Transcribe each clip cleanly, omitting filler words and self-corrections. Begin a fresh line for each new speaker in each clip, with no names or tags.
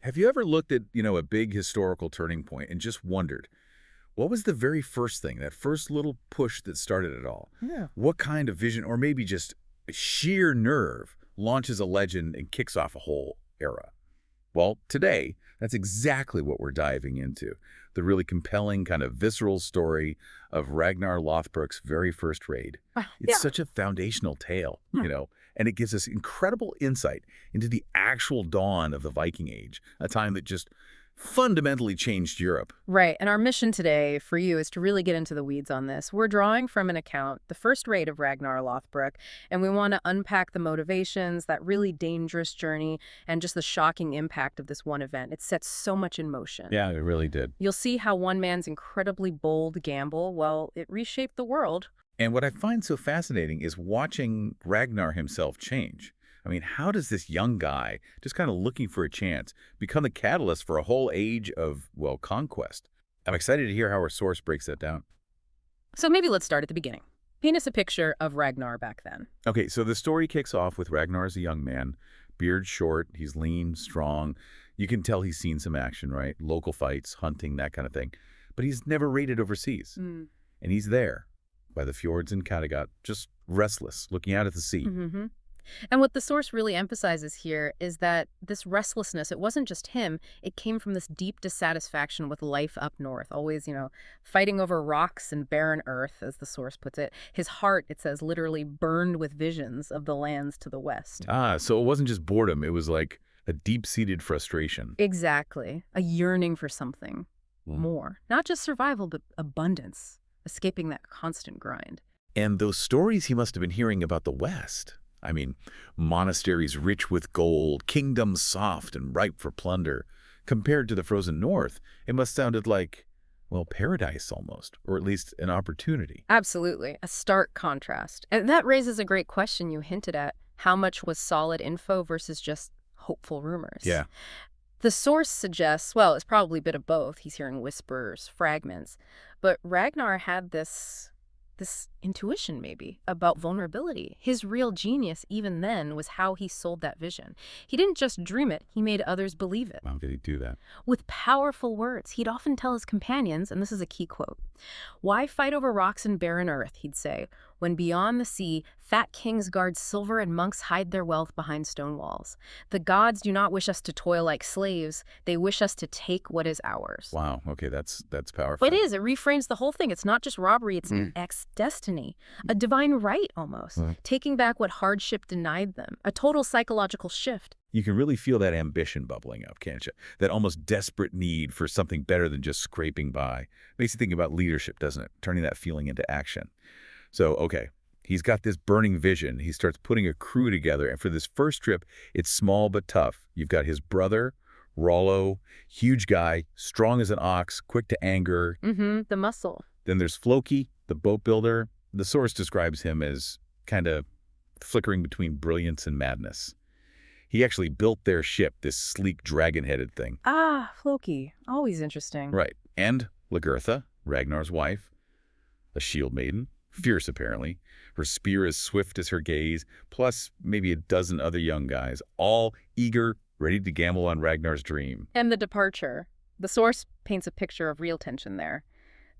Have you ever looked at, a big historical turning point and just wondered, what was the very first thing, that first little push that started it all?
Yeah.
What kind of vision, or maybe just sheer nerve, launches a legend and kicks off a whole era? Well, today, that's exactly what we're diving into. The really compelling, kind of visceral story of Ragnar Lothbrok's very first raid. It's
Yeah.
such a foundational tale,
Hmm.
and it gives us incredible insight into the actual dawn of the Viking Age, a time that just fundamentally changed Europe.
Right. And our mission today for you is to really get into the weeds on this. We're drawing from an account, the first raid of Ragnar Lothbrok, and we want to unpack the motivations, that really dangerous journey, and just the shocking impact of this one event. It sets so much in motion.
Yeah, it really did.
You'll see how one man's incredibly bold gamble, well, it reshaped the world.
And what I find so fascinating is watching Ragnar himself change. I mean, how does this young guy, just kind of looking for a chance, become the catalyst for a whole age of, well, conquest? I'm excited to hear how our source breaks that down.
So maybe let's start at the beginning. Paint us a picture of Ragnar back then.
Okay, so the story kicks off with Ragnar as a young man, beard short, he's lean, strong. You can tell he's seen some action, right? Local fights, hunting, that kind of thing. But he's never raided overseas. And he's there, by the fjords in Kattegat, just restless, looking out at the sea.
Mm-hmm. And what the source really emphasizes here is that this restlessness, it wasn't just him, it came from this deep dissatisfaction with life up north, always, fighting over rocks and barren earth, as the source puts it. His heart, it says, literally burned with visions of the lands to the west.
Ah, so it wasn't just boredom, it was like a deep-seated frustration.
Exactly. A yearning for something more. Not just survival, but abundance, escaping that constant grind.
And those stories he must have been hearing about the West. I mean, monasteries rich with gold, kingdoms soft and ripe for plunder. Compared to the frozen north, it must sounded like, well, paradise almost, or at least an opportunity.
Absolutely. A stark contrast. And that raises a great question you hinted at. How much was solid info versus just hopeful rumors?
Yeah.
The source suggests, well, it's probably a bit of both. He's hearing whispers, fragments. But Ragnar had this intuition, maybe, about vulnerability. His real genius, even then, was how he sold that vision. He didn't just dream it, he made others believe it.
How did he do that?
With powerful words, he'd often tell his companions, and this is a key quote, "Why fight over rocks and barren earth," he'd say, "when beyond the sea, fat kings guard silver and monks hide their wealth behind stone walls? The gods do not wish us to toil like slaves. They wish us to take what is ours."
Wow, okay, that's powerful.
It is. It reframes the whole thing. It's not just robbery, it's an ex-destiny, a divine right almost, taking back what hardship denied them, a total psychological shift.
You can really feel that ambition bubbling up, can't you? That almost desperate need for something better than just scraping by. Makes you think about leadership, doesn't it? Turning that feeling into action. So, okay, he's got this burning vision. He starts putting a crew together, and for this first trip, it's small but tough. You've got his brother, Rollo, huge guy, strong as an ox, quick to anger.
The muscle.
Then there's Floki, the boat builder. The source describes him as kind of flickering between brilliance and madness. He actually built their ship, this sleek dragon-headed thing.
Ah, Floki. Always interesting.
Right. And Lagertha, Ragnar's wife, a shield maiden, fierce apparently. Her spear as swift as her gaze, plus maybe a dozen other young guys, all eager, ready to gamble on Ragnar's dream.
And the departure. The source paints a picture of real tension there.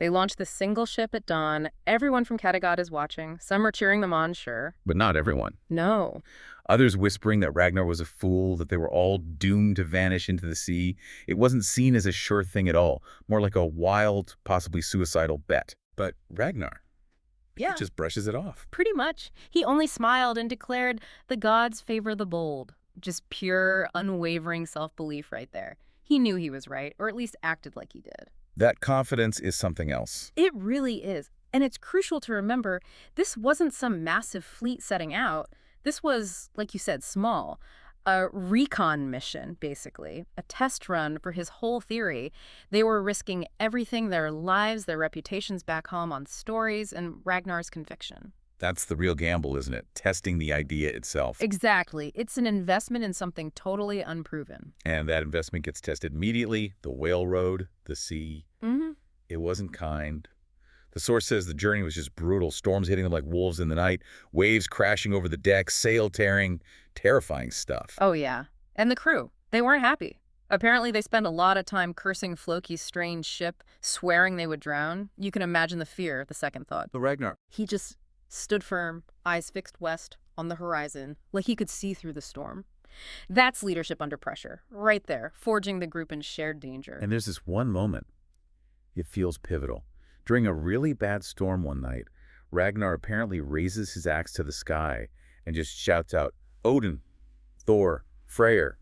They launch this single ship at dawn. Everyone from Kattegat is watching. Some are cheering them on, sure.
But not everyone.
No.
Others whispering that Ragnar was a fool, that they were all doomed to vanish into the sea. It wasn't seen as a sure thing at all, more like a wild, possibly suicidal bet. But Ragnar, he just brushes it off.
Pretty much. He only smiled and declared, "The gods favor the bold." Just pure, unwavering self-belief right there. He knew he was right, or at least acted like he did.
That confidence is something else.
It really is. And it's crucial to remember, this wasn't some massive fleet setting out. This was, like you said, small. A recon mission, basically. A test run for his whole theory. They were risking everything, their lives, their reputations back home on stories, and Ragnar's conviction.
That's the real gamble, isn't it? Testing the idea itself.
Exactly. It's an investment in something totally unproven.
And that investment gets tested immediately. The whale road, the sea. It wasn't kind. The source says the journey was just brutal. Storms hitting them like wolves in the night. Waves crashing over the deck. Sail tearing. Terrifying stuff.
Oh, yeah. And the crew. They weren't happy. Apparently, they spent a lot of time cursing Floki's strange ship, swearing they would drown. You can imagine the fear at the second thought.
The Ragnar.
He just stood firm, eyes fixed west, on the horizon, like he could see through the storm. That's leadership under pressure, right there, forging the group in shared danger.
And there's this one moment. It feels pivotal. During a really bad storm one night, Ragnar apparently raises his axe to the sky and just shouts out, "Odin, Thor, Freyr,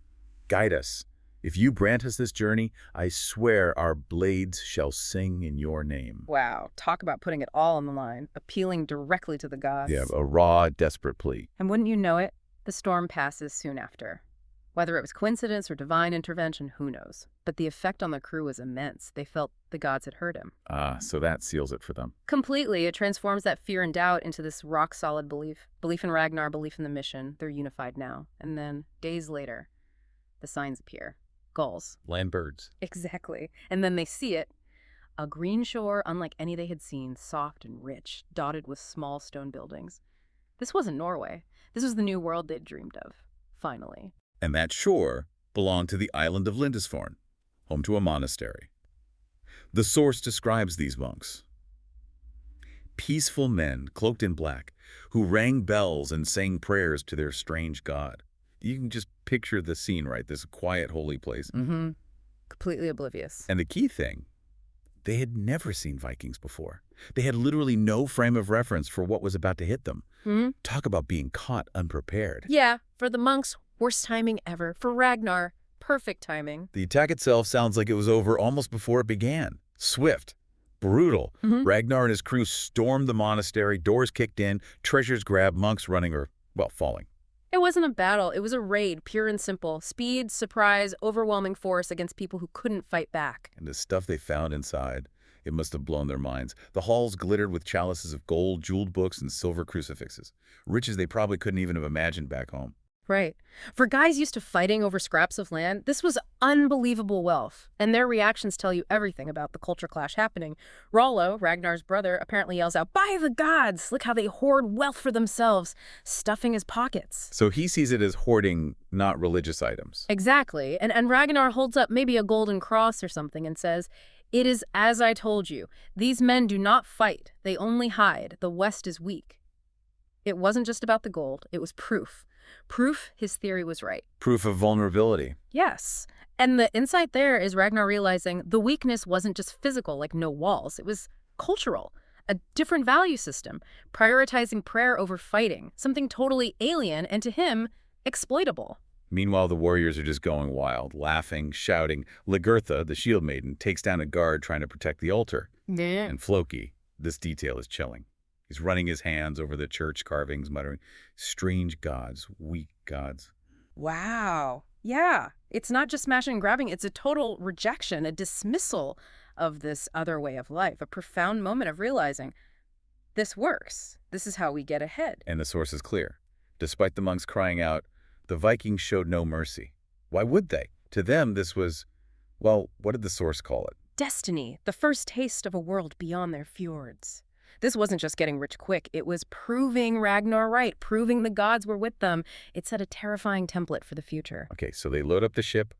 guide us. If you grant us this journey, I swear our blades shall sing in your name."
Wow, talk about putting it all on the line, appealing directly to the gods.
Yeah, a raw, desperate plea.
And wouldn't you know it, the storm passes soon after. Whether it was coincidence or divine intervention, who knows? But the effect on the crew was immense. They felt the gods had heard him.
So that seals it for them.
Completely, it transforms that fear and doubt into this rock-solid belief. Belief in Ragnar, belief in the mission. They're unified now. And then, days later, the signs appear. Gulls.
Land birds.
Exactly. And then they see it. A green shore unlike any they had seen, soft and rich, dotted with small stone buildings. This wasn't Norway. This was the new world they'd dreamed of. Finally.
And that shore belonged to the island of Lindisfarne, home to a monastery. The source describes these monks. Peaceful men, cloaked in black, who rang bells and sang prayers to their strange god. You can just picture the scene, right? This quiet, holy place.
Mm-hmm. Completely oblivious.
And the key thing, they had never seen Vikings before. They had literally no frame of reference for what was about to hit them.
Hmm?
Talk about being caught unprepared.
Yeah, for the monks, worst timing ever. For Ragnar, perfect timing.
The attack itself sounds like it was over almost before it began. Swift, brutal.
Mm-hmm.
Ragnar and his crew stormed the monastery, doors kicked in, treasures grabbed, monks running or, well, falling.
It wasn't a battle. It was a raid, pure and simple. Speed, surprise, overwhelming force against people who couldn't fight back.
And the stuff they found inside, it must have blown their minds. The halls glittered with chalices of gold, jeweled books, and silver crucifixes. Riches they probably couldn't even have imagined back home.
Right. For guys used to fighting over scraps of land, this was unbelievable wealth. And their reactions tell you everything about the culture clash happening. Rollo, Ragnar's brother, apparently yells out, "By the gods! Look how they hoard wealth for themselves, stuffing his pockets."
So he sees it as hoarding, not religious items.
Exactly. And Ragnar holds up maybe a golden cross or something and says, "It is as I told you. These men do not fight. They only hide. The West is weak." It wasn't just about the gold. It was proof. Proof his theory was right.
Proof of vulnerability.
Yes. And the insight there is Ragnar realizing the weakness wasn't just physical, like no walls. It was cultural, a different value system, prioritizing prayer over fighting, something totally alien and to him, exploitable.
Meanwhile, the warriors are just going wild, laughing, shouting. Lagertha, the shield maiden, takes down a guard trying to protect the altar.
Yeah.
And Floki, this detail is chilling. He's running his hands over the church carvings, muttering, "Strange gods, weak gods."
Wow. Yeah. It's not just smashing and grabbing. It's a total rejection, a dismissal of this other way of life, a profound moment of realizing this works. This is how we get ahead.
And the source is clear. Despite the monks crying out, the Vikings showed no mercy. Why would they? To them, this was, well, what did the source call it?
Destiny, the first taste of a world beyond their fjords. This wasn't just getting rich quick. It was proving Ragnar right, proving the gods were with them. It set a terrifying template for the future.
Okay, so they load up the ship.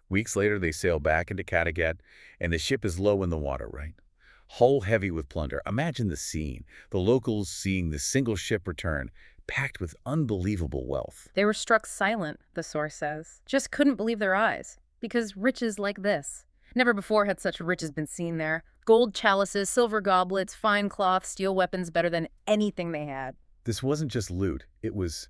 Weeks later, they sail back into Kattegat, and the ship is low in the water, right? Hull heavy with plunder. Imagine the scene. The locals seeing the single ship return, packed with unbelievable wealth.
They were struck silent, the source says. Just couldn't believe their eyes. Because riches like this. Never before had such riches been seen there. Gold chalices, silver goblets, fine cloth, steel weapons better than anything they had.
This wasn't just loot. It was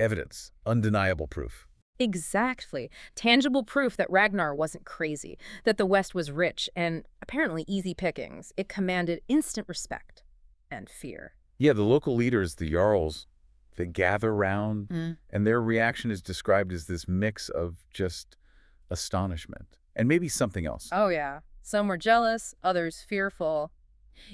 evidence, undeniable proof.
Exactly. Tangible proof that Ragnar wasn't crazy, that the West was rich and apparently easy pickings. It commanded instant respect and fear.
Yeah, the local leaders, the Jarls, they gather round, and their reaction is described as this mix of just astonishment and maybe something else.
Oh, yeah. Some were jealous, others fearful.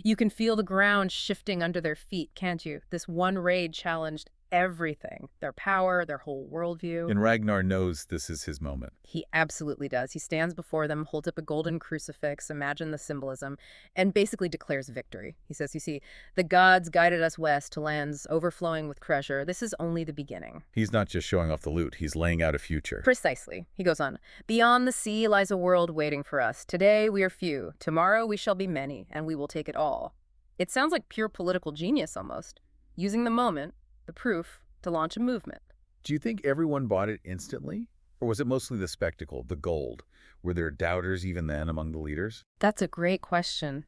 You can feel the ground shifting under their feet, can't you? This one raid challenged everything. Their power, their whole worldview.
And Ragnar knows this is his moment.
He absolutely does. He stands before them, holds up a golden crucifix, imagine the symbolism, and basically declares victory. He says, you see, the gods guided us west to lands overflowing with treasure. This is only the beginning.
He's not just showing off the loot, he's laying out a future.
Precisely. He goes on, beyond the sea lies a world waiting for us. Today we are few. Tomorrow we shall be many, and we will take it all. It sounds like pure political genius almost, using the moment, the proof, to launch a movement.
Do you think everyone bought it instantly? Or was it mostly the spectacle, the gold? Were there doubters even then among the leaders?
That's a great question.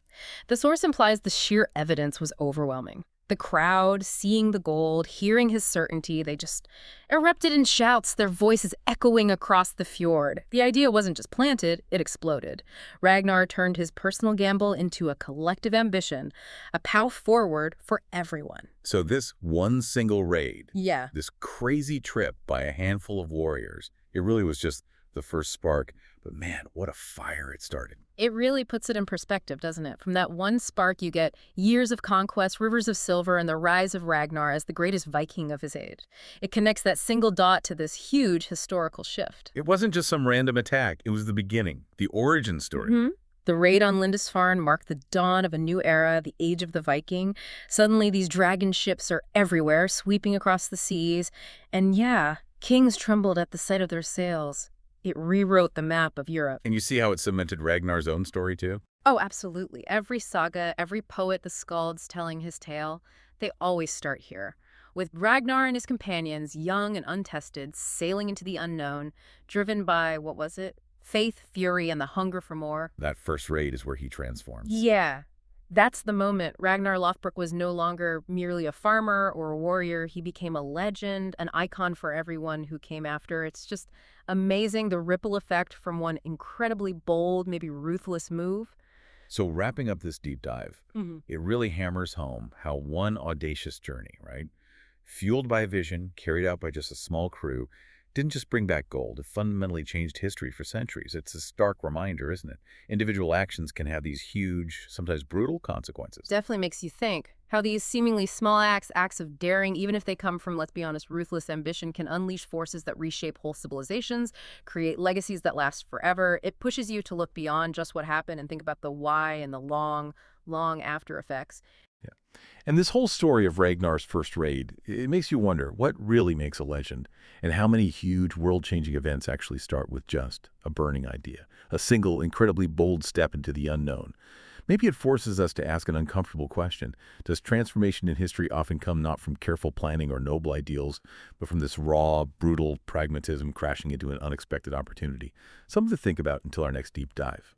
The source implies the sheer evidence was overwhelming. The crowd, seeing the gold, hearing his certainty, they just erupted in shouts, their voices echoing across the fjord. The idea wasn't just planted, it exploded. Ragnar turned his personal gamble into a collective ambition, a path forward for everyone.
So this one single raid,
Yeah.
this crazy trip by a handful of warriors, it really was just the first spark. But man, what a fire it started.
It really puts it in perspective, doesn't it? From that one spark, you get years of conquest, rivers of silver, and the rise of Ragnar as the greatest Viking of his age. It connects that single dot to this huge historical shift.
It wasn't just some random attack. It was the beginning, the origin story.
The raid on Lindisfarne marked the dawn of a new era, the age of the Viking. Suddenly, these dragon ships are everywhere, sweeping across the seas. And yeah, kings trembled at the sight of their sails. It rewrote the map of Europe.
And you see how it cemented Ragnar's own story, too?
Oh, absolutely. Every saga, every poet, the skalds telling his tale, they always start here. With Ragnar and his companions, young and untested, sailing into the unknown, driven by, what was it? Faith, fury, and the hunger for more.
That first raid is where he transforms.
Yeah. That's the moment. Ragnar Lothbrok was no longer merely a farmer or a warrior. He became a legend, an icon for everyone who came after. It's just amazing the ripple effect from one incredibly bold, maybe ruthless move.
So wrapping up this deep dive, it really hammers home how one audacious journey, right, fueled by a vision, carried out by just a small crew, didn't just bring back gold. It fundamentally changed history for centuries. It's a stark reminder, isn't it? Individual actions can have these huge, sometimes brutal consequences.
Definitely makes you think how these seemingly small acts of daring, even if they come from, let's be honest, ruthless ambition, can unleash forces that reshape whole civilizations, create legacies that last forever. It pushes you to look beyond just what happened and think about the why and the long, long after effects.
Yeah. And this whole story of Ragnar's first raid, it makes you wonder what really makes a legend and how many huge world-changing events actually start with just a burning idea, a single, incredibly bold step into the unknown. Maybe it forces us to ask an uncomfortable question. Does transformation in history often come not from careful planning or noble ideals, but from this raw, brutal pragmatism crashing into an unexpected opportunity? Something to think about until our next deep dive.